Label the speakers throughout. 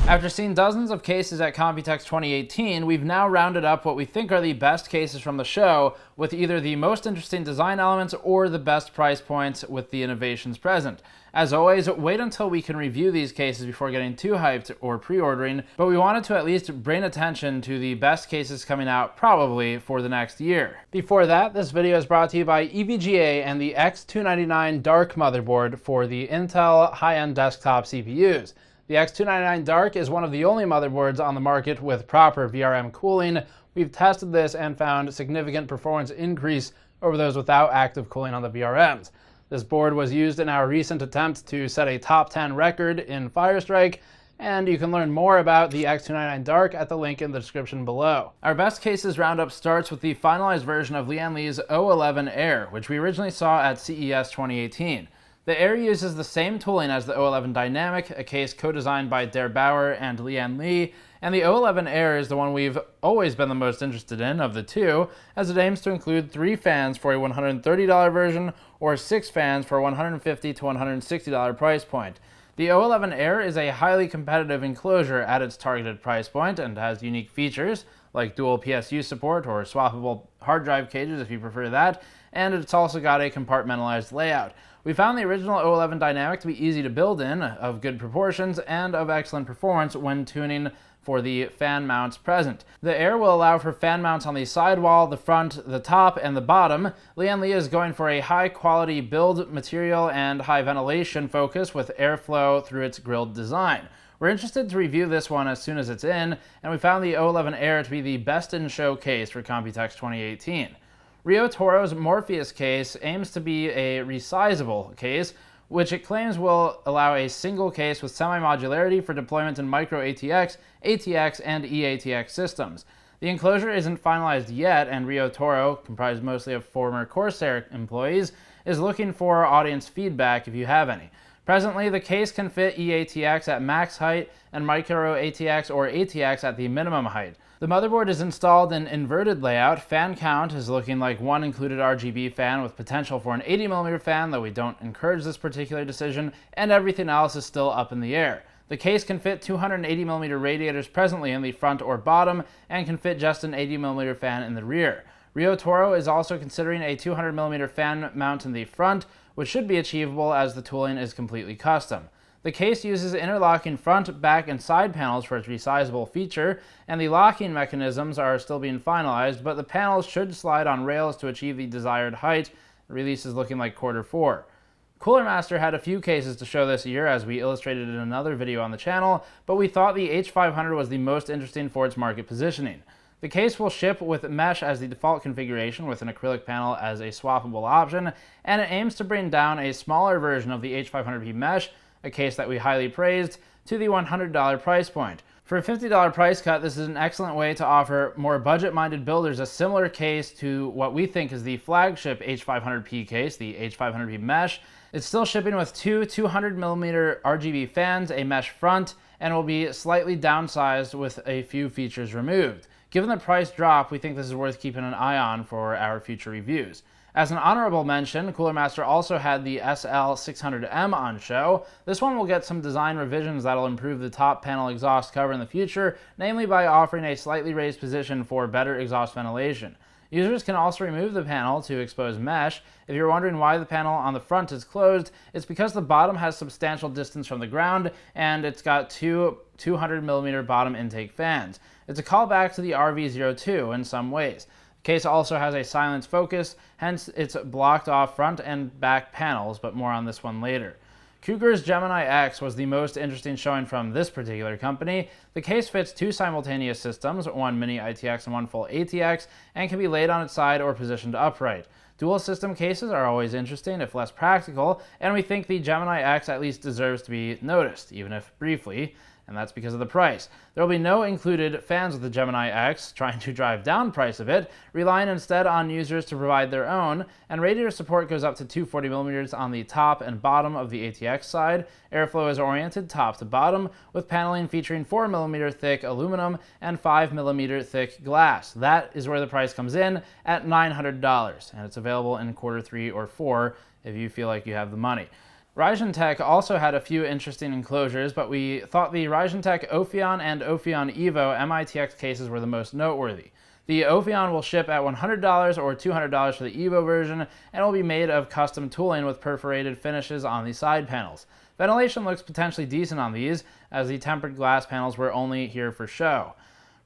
Speaker 1: After seeing dozens of cases at Computex 2018, we've now rounded up what we think are the best cases from the show, with either the most interesting design elements or the best price points with the innovations present. As always, wait until we can review these cases before getting too hyped or pre-ordering, but we wanted to at least bring attention to the best cases coming out probably for the next year. Before that, this video is brought to you by EVGA and the X299 Dark motherboard for the Intel high-end desktop CPUs. The X299 Dark is one of the only motherboards on the market with proper VRM cooling. We've tested this and found significant performance increase over those without active cooling on the VRMs. This board was used in our recent attempt to set a top 10 record in Firestrike, and you can learn more about the X299 Dark at the link in the description below. Our best cases roundup starts with the finalized version of Lian Li's O11 Air, which we originally saw at CES 2018. The Air uses the same tooling as the O11 Dynamic, a case co-designed by Der Bauer and Lian Li, and the O11 Air is the one we've always been the most interested in of the two, as it aims to include 3 fans for a $130 version or 6 fans for a $150 to $160 price point. The O11 Air is a highly competitive enclosure at its targeted price point and has unique features like dual PSU support or swappable hard drive cages if you prefer that, and it's also got a compartmentalized layout. We found the original O11 Dynamic to be easy to build in, of good proportions, and of excellent performance when tuning for the fan mounts present. The Air will allow for fan mounts on the sidewall, the front, the top, and the bottom. Lian Li is going for a high-quality build material and high ventilation focus with airflow through its grilled design. We're interested to review this one as soon as it's in, and we found the O11 Air to be the best in show case for Computex 2018. Rio Toro's Morpheus case aims to be a resizeable case, which it claims will allow a single case with semi-modularity for deployment in micro ATX, ATX, and eATX systems. The enclosure isn't finalized yet, and Rio Toro, comprised mostly of former Corsair employees, is looking for audience feedback if you have any. Presently, the case can fit eATX at max height and micro ATX or ATX at the minimum height. The motherboard is installed in inverted layout. Fan count is looking like one included RGB fan with potential for an 80mm fan, though we don't encourage this particular decision, and everything else is still up in the air. The case can fit 280mm radiators presently in the front or bottom, and can fit just an 80mm fan in the rear. Rio Toro is also considering a 200mm fan mount in the front, which should be achievable as the tooling is completely custom. The case uses interlocking front, back, and side panels for its resizable feature, and the locking mechanisms are still being finalized, but the panels should slide on rails to achieve the desired height. The release is looking like Q4. Coolermaster had a few cases to show this year, as we illustrated in another video on the channel, but we thought the H500 was the most interesting for its market positioning. The case will ship with mesh as the default configuration with an acrylic panel as a swappable option, and it aims to bring down a smaller version of the H500P mesh, a case that we highly praised, to the $100 price point. For a $50 price cut, this is an excellent way to offer more budget-minded builders a similar case to what we think is the flagship H500P case, the H500P mesh. It's still shipping with 2 200mm RGB fans, a mesh front, and will be slightly downsized with a few features removed. Given the price drop, we think this is worth keeping an eye on for our future reviews. As an honorable mention, Coolermaster also had the SL600M on show. This one will get some design revisions that'll improve the top panel exhaust cover in the future, namely by offering a slightly raised position for better exhaust ventilation. Users can also remove the panel to expose mesh. If you're wondering why the panel on the front is closed, it's because the bottom has substantial distance from the ground, and it's got 2 200mm bottom intake fans. It's a callback to the RV02 in some ways. The case also has a silence focus, hence it's blocked off front and back panels, but more on this one later. Cougar's Gemini X was the most interesting showing from this particular company. The case fits 2 simultaneous systems, one mini ITX and one full ATX, and can be laid on its side or positioned upright. Dual system cases are always interesting, if less practical, and we think the Gemini X at least deserves to be noticed, even if briefly, and that's because of the price. There will be no included fans with the Gemini X, trying to drive down price a bit, relying instead on users to provide their own, and radiator support goes up to 240mm on the top and bottom of the ATX side. Airflow is oriented top to bottom, with paneling featuring 4mm thick aluminum and 5mm thick glass. That is where the price comes in at $900, and it's available in Q3 or 4 if you feel like you have the money. Raijintek also had a few interesting enclosures, but we thought the Raijintek Ophion and Ophion Evo MITX cases were the most noteworthy. The Ophion will ship at $100 or $200 for the Evo version and will be made of custom tooling with perforated finishes on the side panels. Ventilation looks potentially decent on these, as the tempered glass panels were only here for show.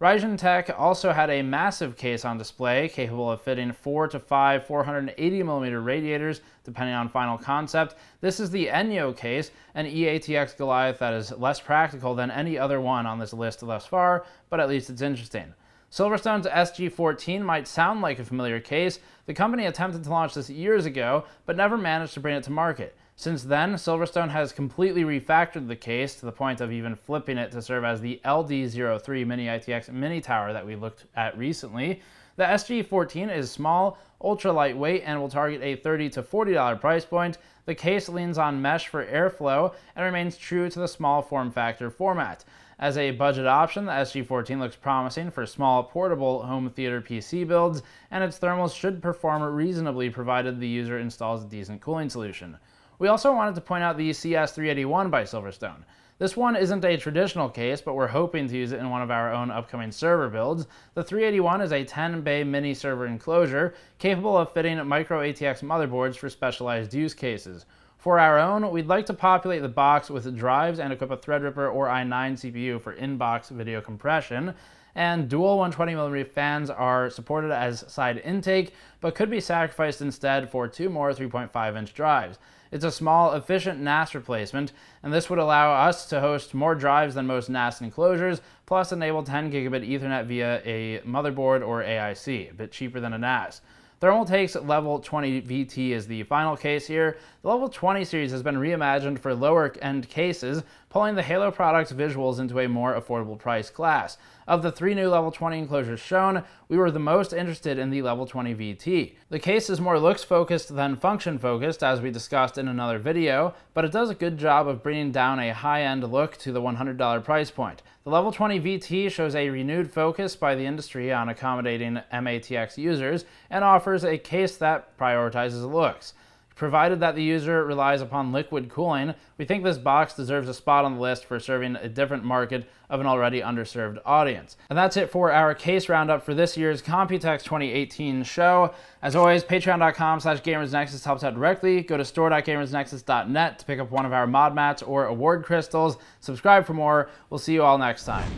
Speaker 1: Raijintek also had a massive case on display, capable of fitting 4 to 5 480mm radiators, depending on final concept. This is the Enyo case, an EATX Goliath that is less practical than any other one on this list thus far, but at least it's interesting. SilverStone's SG14 might sound like a familiar case. The company attempted to launch this years ago, but never managed to bring it to market. Since then, SilverStone has completely refactored the case to the point of even flipping it to serve as the LD03 Mini ITX Mini Tower that we looked at recently. The SG14 is small, ultra lightweight, and will target a $30 to $40 price point. The case leans on mesh for airflow and remains true to the small form factor format. As a budget option, the SG14 looks promising for small, portable home theater PC builds, and its thermals should perform reasonably provided the user installs a decent cooling solution. We also wanted to point out the CS381 by SilverStone. This one isn't a traditional case, but we're hoping to use it in one of our own upcoming server builds. The 381 is a 10-bay mini server enclosure capable of fitting micro ATX motherboards for specialized use cases. For our own, we'd like to populate the box with drives and equip a Threadripper or i9 CPU for in-box video compression. And dual 120mm fans are supported as side intake, but could be sacrificed instead for 2 more 3.5-inch drives. It's a small, efficient NAS replacement, and this would allow us to host more drives than most NAS enclosures, plus enable 10 gigabit Ethernet via a motherboard or AIC, a bit cheaper than a NAS. Thermaltake's Level 20 VT is the final case here. The Level 20 series has been reimagined for lower-end cases, pulling the Halo product's visuals into a more affordable price class. Of the 3 new Level 20 enclosures shown, we were the most interested in the Level 20 VT. The case is more looks-focused than function-focused, as we discussed in another video, but it does a good job of bringing down a high-end look to the $100 price point. The Level 20 VT shows a renewed focus by the industry on accommodating MATX users and offers a case that prioritizes looks. Provided that the user relies upon liquid cooling, we think this box deserves a spot on the list for serving a different market of an already underserved audience. And that's it for our case roundup for this year's Computex 2018 show. As always, patreon.com/gamersnexus helps out directly. Go to store.gamersnexus.net to pick up one of our mod mats or award crystals. Subscribe for more. We'll see you all next time.